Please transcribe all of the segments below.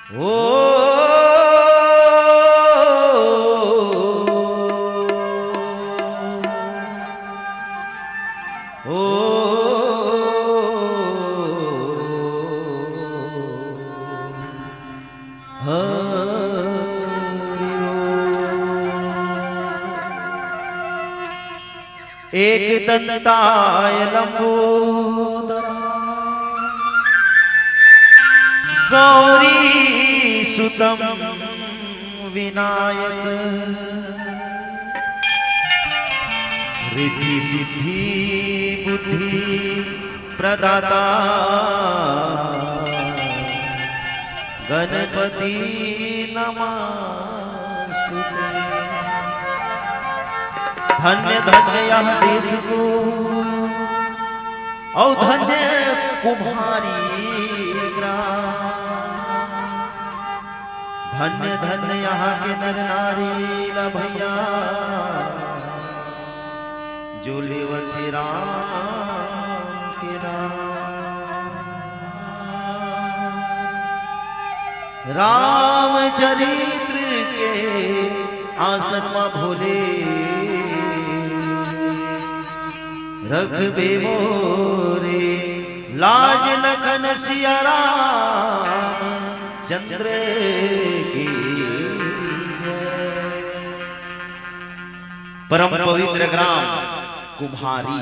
ओ ओ एक दंताय लंबोदर गौरी सुतम विनायक रिद्धि सिद्धि बुद्धि प्रदाता गणपति नमस्तुते। धन्य धन्य यह देश को और धन्य कुम्हारी ग्राम, धन्य धन्य यहाँ के नर नारी भैया जो लेवती राम के राम चरित्र के आसन में भोले रघबे मोरे लाज लखन सिया राम चंद्र की जय। परम पवित्र ग्राम कुम्हारी,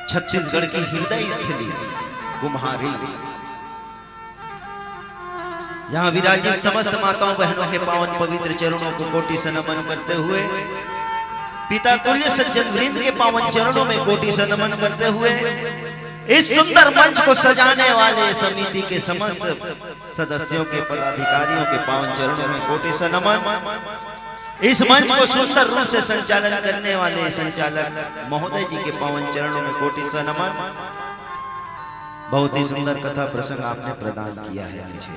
छत्तीसगढ़ की हृदय स्थली कुम्हारी। यहाँ विराजित समस्त माताओं बहनों के पावन पवित्र चरणों को कोटि से नमन करते हुए, पिता तुल्य सज्जन वृंद के पावन चरणों में कोटि से नमन करते हुए, इस सुंदर मंच को सजाने वाले समिति के समस्त सदस्यों के पदाधिकारियों के पावन चरणों में कोटि से नमन। इस मंच को सुंदर रूप से संचालन करने वाले संचालक महोदय जी के पावन चरणों में कोटि से नमन। बहुत ही सुंदर कथा प्रसंग आपने प्रदान किया है मुझे।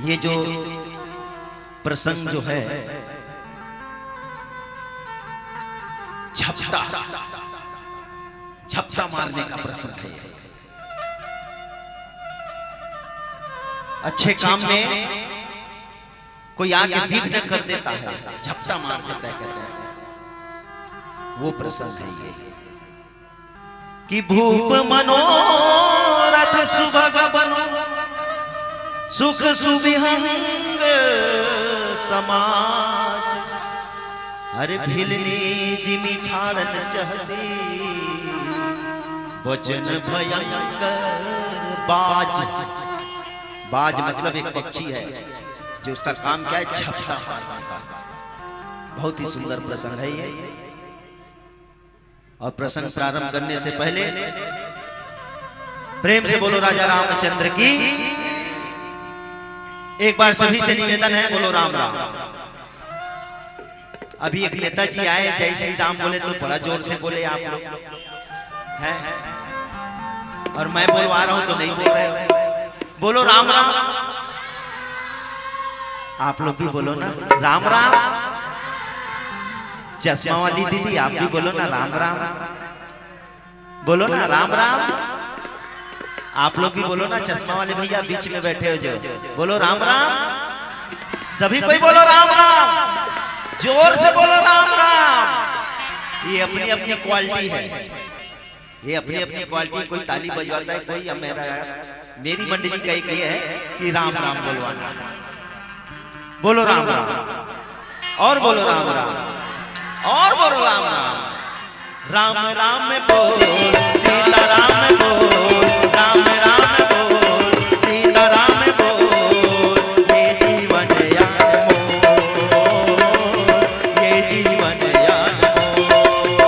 ये जो प्रसंग जो है झपटा झपटा मारने का प्रसंग है। अच्छे काम में कोई आगे विघ्न कर देता है, झपटा मार देता है, कहते हैं वो प्रसंग है ये कि भूप मनोरथ सुभग बनो सुख सुविहंग समाज। अरे भिलनी जिमी छाड़न चहती वचन भयंकर बाज। बाज मतलब एक पक्षी है जो उसका काम क्या है, झपटा मारने का। बहुत ही सुंदर प्रसंग है ये। और प्रसंग प्रारंभ करने से पहले प्रेम से बोलो राजा रामचंद्र की। एक बार सभी से निवेदन है, बोलो राम राम। अभी एक नेताजी आए, जय श्री राम बोले तो बड़ा जोर से बोले आप लोग हैं, और मैं बोलवा रहा हूं तो नहीं बोल रहे हो। बोलो राम राम। आप लोग भी बोलो ना राम राम। चश्मा वाली दीदी आप भी बोलो ना राम राम। बोलो ना राम राम। आप लोग भी बोलो ना, चश्मा वाले भैया बीच में बैठे हो जो, बोलो राम राम। सभी कोई बोलो राम राम, जोर से बोलो राम राम। ये अपनी अपनी क्वालिटी है, ये अपनी अपनी क्वालिटी। कोई ताली बजवाता है, कोई मेरी मंडली का एक ये है कि राम राम बोलवाना। बोलो राम राम, और बोलो राम राम, और बोलो राम राम। राम राम में बोल सीता राम में बोल, राम राम में बोल सीता राम में बोल। ये जीवन यान मोल, ये जीवन यान मोल।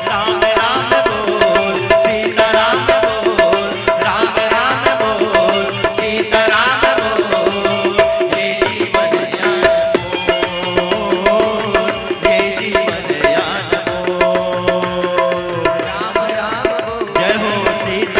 राम राम में बोल सीता राम में बोल, राम राम में बोल सीता राम में बोल। ये जीवन यान मोल, ये जीवन यान मोल। राम राम बोल, जय हो सीता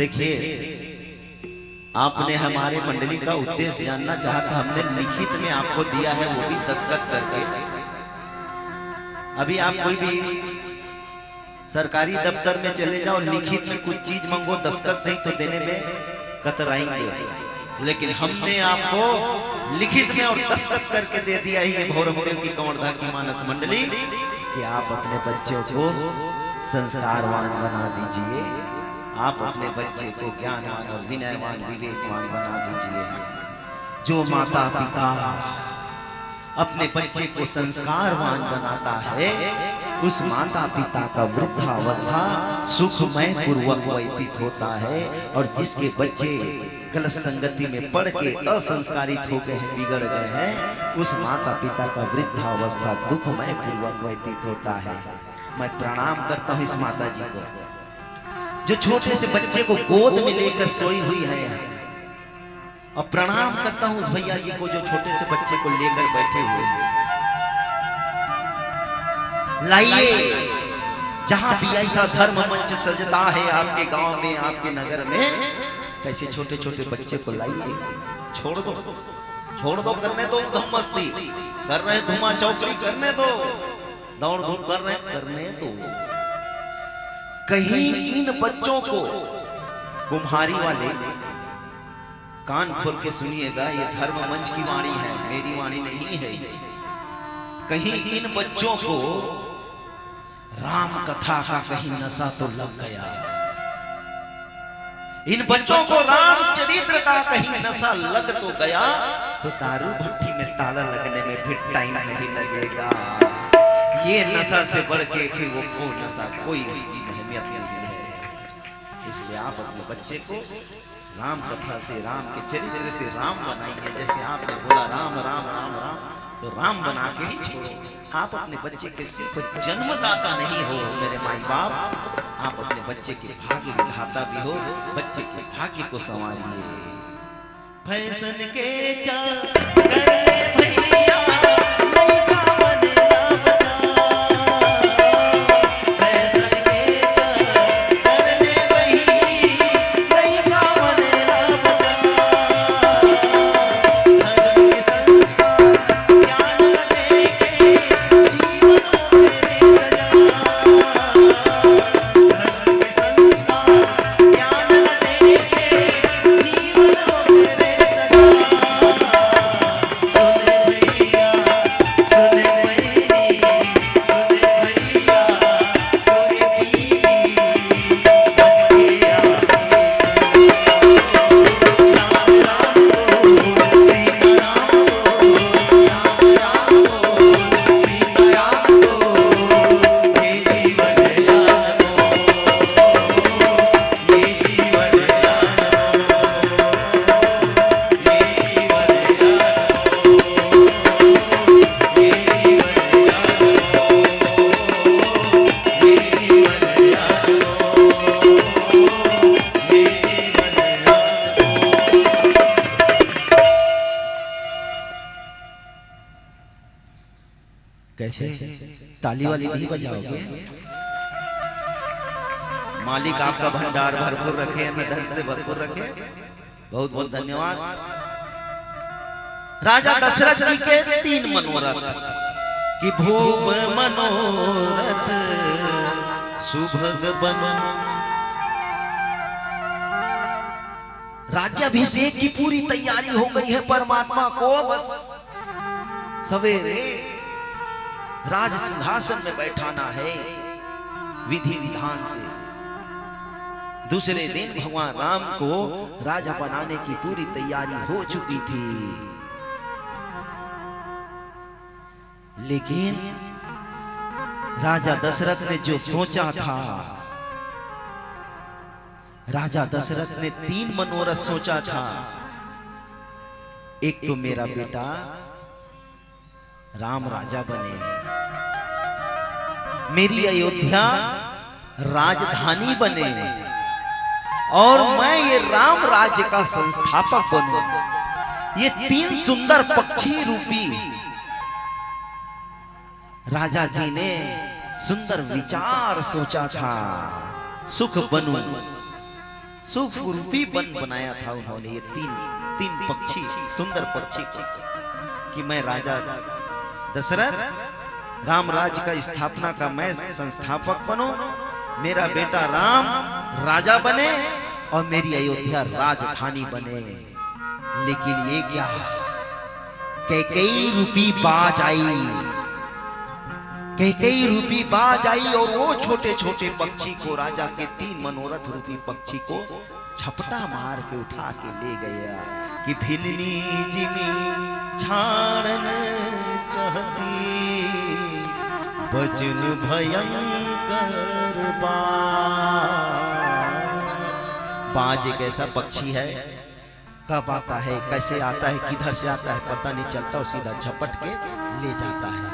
देखिए, आपने हमारे मंडली का उद्देश्य जानना चाहा तो हमने लिखित में आपको दिया है, वो भी दस्तखत करके। अभी आप कोई भी सरकारी दफ्तर में चले जाओ, लिखित में कुछ चीज मांगो, दस्तखत सही तो देने में कतराएंगे, लेकिन हमने आपको लिखित में और दस्तखत करके दे दिया ही ये भौरवदेव की कंवरधा की मानस मंडली कि आप अपने बच्चों को संस्कारवान बना दीजिए, आप अपने बच्चे को ज्ञानवान और विनयवान विवेकवान बना दीजिए। जो माता पिता अपने बच्चे को संस्कारवान बनाता है, उस माता पिता का वृद्धावस्था सुखमय पूर्वक व्यतीत होता है, और जिसके बच्चे गलत संगति में पड़ के असंस्कारित हो गए हैं, बिगड़ गए हैं, उस माता पिता का वृद्धावस्था दुखमय पूर्वक व्यतीत होता है। मैं प्रणाम करता हूँ इस माता जी को जो छोटे से बच्चे को गोद में लेकर सोई हुई है, और प्रणाम करता हूं उस भैया जी को जो छोटे से बच्चे को लेकर बैठे हुए हैं। लाइए, जहां भी ऐसा धर्म मंच सजता है आपके गांव में, आपके नगर में, ऐसे छोटे छोटे बच्चे को लाइए। छोड़ दो करने दो धूम मस्ती कर रहे, धुआं चौकड़ी करने दो, दौड़ धूप कर रहे, करने दो। कहीं इन बच्चों को, कुम्हारी वाले कान खोल के सुनिएगा, ये धर्म मंच की वाणी है, मेरी वाणी नहीं है। कहीं इन बच्चों को राम कथा का कहीं नशा तो लग गया, इन बच्चों को राम चरित्र का कहीं नशा लग तो गया, तो दारू भट्टी में ताला लगने में फिर टाइम नहीं लगेगा। ये नशा से बढ़ के फिर वो नशा कोई उसकी अहमियत नहीं है। इसलिए आप अपने बच्चे को राम कथा से, राम के चरित्र से राम बनाइए। जैसे आपने बोला राम राम राम राम, तो राम बना के ही छोड़ो। आप अपने बच्चे के सिर्फ जन्मदाता नहीं हो मेरे माई बाप, आप अपने बच्चे के भाग्य विधाता भी हो। बच्चे के भाग्य को संवारिए। फैशन के कैसे ताली वाली नहीं बजाओगे? मालिक आपका भंडार भरपूर रखे, अन्न धन से भरपूर रखे। बहुत बहुत धन्यवाद। राजा दशरथ जी के 3 मनोरथ कि भूप मनोरथ सुभग बन। राज्याभिषेक की पूरी तैयारी हो गई है। परमात्मा को बस सवेरे राज सिंहासन में बैठाना है विधि विधान से। दूसरे दिन भगवान राम को राजा बनाने की पूरी तैयारी हो चुकी थी, लेकिन राजा दशरथ ने जो सोचा था, राजा दशरथ ने 3 मनोरथ सोचा था। एक तो मेरा बेटा राम राजा बने, मेरी अयोध्या राजधानी बने, और मैं ये राम राज्य का संस्थापक बनूं। ये 3 सुंदर पक्षी रूपी राजा जी ने सुंदर विचार सोचा था। सुख बनूं, सुखरूपी वन बनाया था उन्होंने, ये तीन पक्षी, सुंदर पक्षी कि मैं राजा दशरथ राम राज्य का स्थापना का मैं संस्थापक बनूं, मेरा बेटा राम राजा बने और मेरी अयोध्या राजधानी बने। लेकिन ये क्या, कैकेयी रूपी बाज आई, कैकेयी रूपी बाज आई और वो छोटे छोटे पक्षी को, राजा के 3 मनोरथ रूपी पक्षी को झपटा मार के उठा के ले गया कि भिलनी जिमी छाड़न चाहती वचन भयंकर बाज एक ऐसा पक्षी है, कब आता है, कैसे आता है, किधर से आता है पता नहीं चलता, और सीधा झपट के ले जाता है।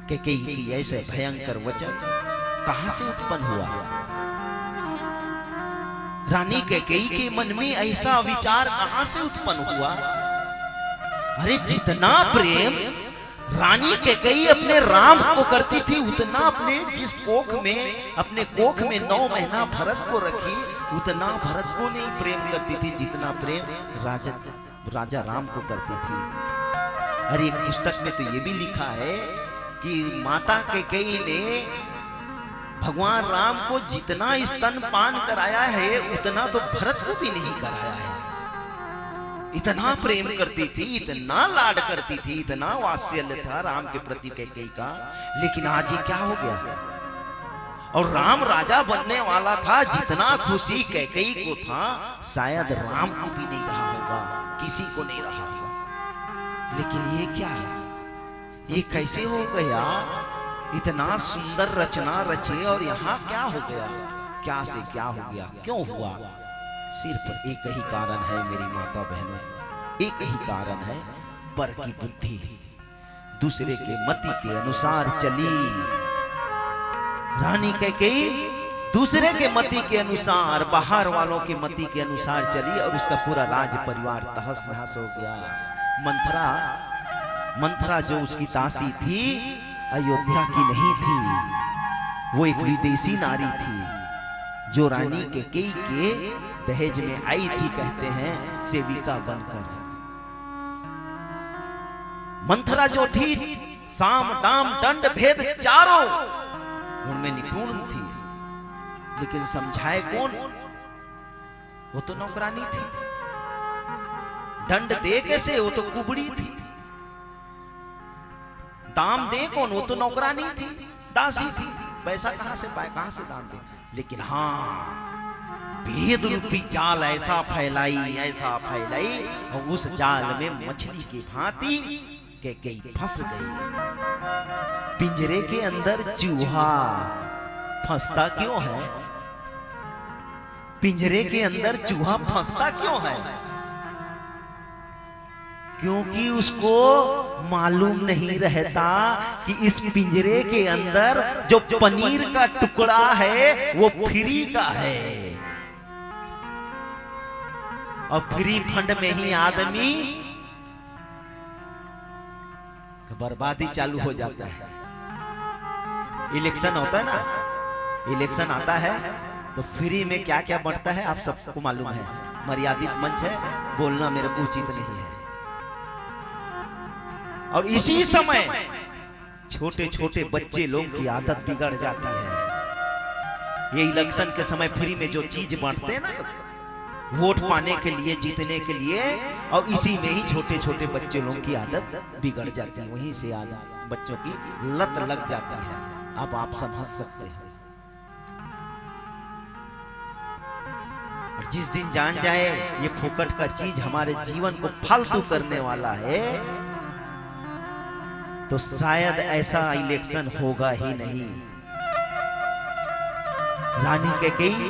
कैकेयी की ऐसे भयंकर वचन कहां से उत्पन्न हुआ? रानी कैकेयी के मन में ऐसा विचार कहां से उत्पन्न हुआ? अरे जितना प्रेम रानी कैकेयी अपने राम को करती थी, उतना अपने जिस कोख में, अपने कोख में 9 महीना भरत को रखी, उतना भरत को नहीं प्रेम करती थी जितना प्रेम राजा राम को करती थी। अरे एक पुस्तक में तो ये भी लिखा है कि माता कैकेयी ने भगवान राम को जितना स्तनपान कराया है उतना तो भरत को भी नहीं कराया है। इतना प्रेम करती थी, इतना लाड करती थी, इतना वात्सल्य था राम के प्रति कैकेयी का। लेकिन आज ये क्या हो गया? और राम राजा बनने वाला था, जितना खुशी कैकेयी को था शायद राम को भी नहीं रहा होगा, किसी को नहीं रहा होगा। लेकिन ये क्या है, ये कैसे हो गया? इतना सुंदर रचना रचे और यहाँ क्या हो गया? क्या से क्या हो गया, क्यों हुआ? सिर्फ एक ही कारण है मेरी माता बहनों, एक ही कारण है, पर की बुद्धि दूसरे के मति के अनुसार चली। रानी कैकेयी दूसरे के मति के अनुसार, बाहर वालों के मति के अनुसार चली और उसका पूरा राज परिवार तहस नहस हो गया। मंथरा जो उसकी दासी थी, अयोध्या की नहीं थी, वो एक विदेशी नारी थी जो रानी कैकेयी के दहेज में आई थी, कहते हैं सेविका बनकर। मंथरा जो थी साम दाम दंड भेद चारों उनमें निपुण थी, लेकिन समझाए कौन? वो तो नौकरानी थी। दंड दे कैसे? वो तो कुबड़ी थी। दाम दे कौन? वो तो नौकरानी थी, दासी थी। पैसा कहां से पाए, कहां से दाम दे? लेकिन हाँ, भेद रूपी जाल ऐसा फैलाई और उस जाल में मछली की भांति कैकेयी फंस गई। पिंजरे के अंदर चूहा फंसता क्यों है? पिंजरे के अंदर चूहा फंसता क्यों है? क्योंकि उसको मालूम नहीं रहता कि इस पिंजरे के अंदर जो पनीर का टुकड़ा है वो फ्री का है, और फ्री फंड में ही आदमी बर्बादी चालू हो जाता है। इलेक्शन होता है ना, इलेक्शन आता है तो फ्री में क्या क्या बढ़ता है आप सबको मालूम है। मर्यादित मंच है, बोलना मेरे को उचित नहीं है। और इसी समय छोटे छोटे बच्चे लोग की आदत बिगड़ जाती है। ये इलेक्शन के समय फ्री में जो चीज बांटते हैं ना, वोट पाने के लिए, जीतने के लिए, और इसी में ही छोटे छोटे बच्चे लोग की आदत बिगड़ जाती है। वहीं से आदत बच्चों की लत लग जाती है। अब आप समझ सकते हैं। और जिस दिन जान जाए ये फुकट का चीज हमारे जीवन को फालतू करने वाला है, तो शायद ऐसा इलेक्शन होगा ही नहीं। रानी कैकेयी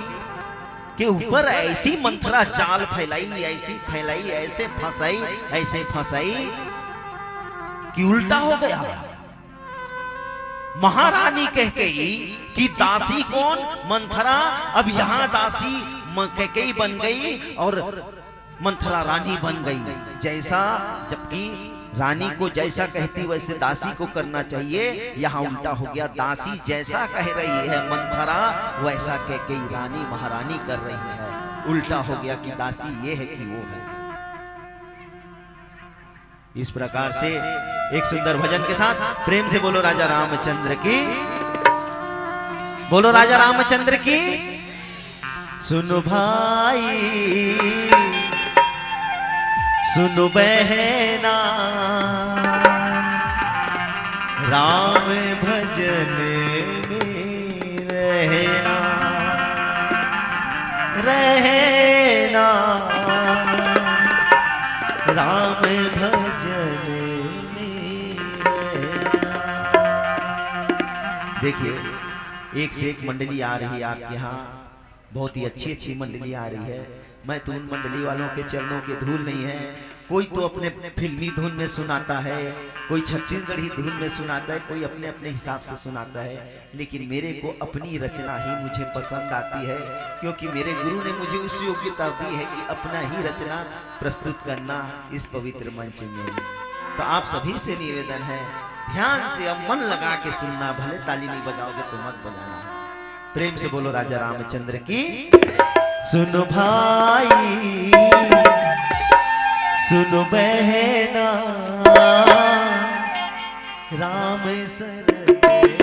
के ऊपर ऐसी मंथरा चाल फैलाई, ऐसी फैलाई, ऐसे फंसाई कि उल्टा हो गया। महारानी कैकेयी की दासी कौन? मंथरा। अब यहां दासी कैकेयी बन गई और मंथरा रानी बन गई। जैसा, जबकि रानी को जैसा कहती वैसे दासी को करना चाहिए। यहाँ उल्टा हो गया, दासी जैसा कह रही है मंथरा वैसा कह के रानी महारानी कर रही है। उल्टा हो गया कि दासी ये है कि वो है। इस प्रकार से एक सुंदर भजन के साथ प्रेम से बोलो राजा रामचंद्र की, बोलो राजा रामचंद्र की। सुनो भाई सुनो बहना, राम भजन में रहना रहना, राम भजन में रहना। देखिए एक से एक मंडली आ रही है आपके यहाँ, बहुत ही अच्छी अच्छी मंडली आ रही है। मैं तो उन मंडली वालों के चरणों के धूल नहीं है। कोई तो अपने फिल्मी धुन में सुनाता है, कोई छत्तीसगढ़ी धुन में सुनाता है, कोई अपने अपने हिसाब से सुनाता है। लेकिन मेरे को अपनी रचना ही मुझे पसंद आती है, क्योंकि मेरे गुरु ने मुझे उस योग्यता दी है कि अपना ही रचना प्रस्तुत करना इस पवित्र मंच में। तो आप सभी से निवेदन है, ध्यान से अब मन लगा के सुनना, भले ताली नहीं बजाओगे तो मत बजाना। प्रेम से बोलो राजा रामचंद्र की। सुनो भाई सुनो बहना, राम सर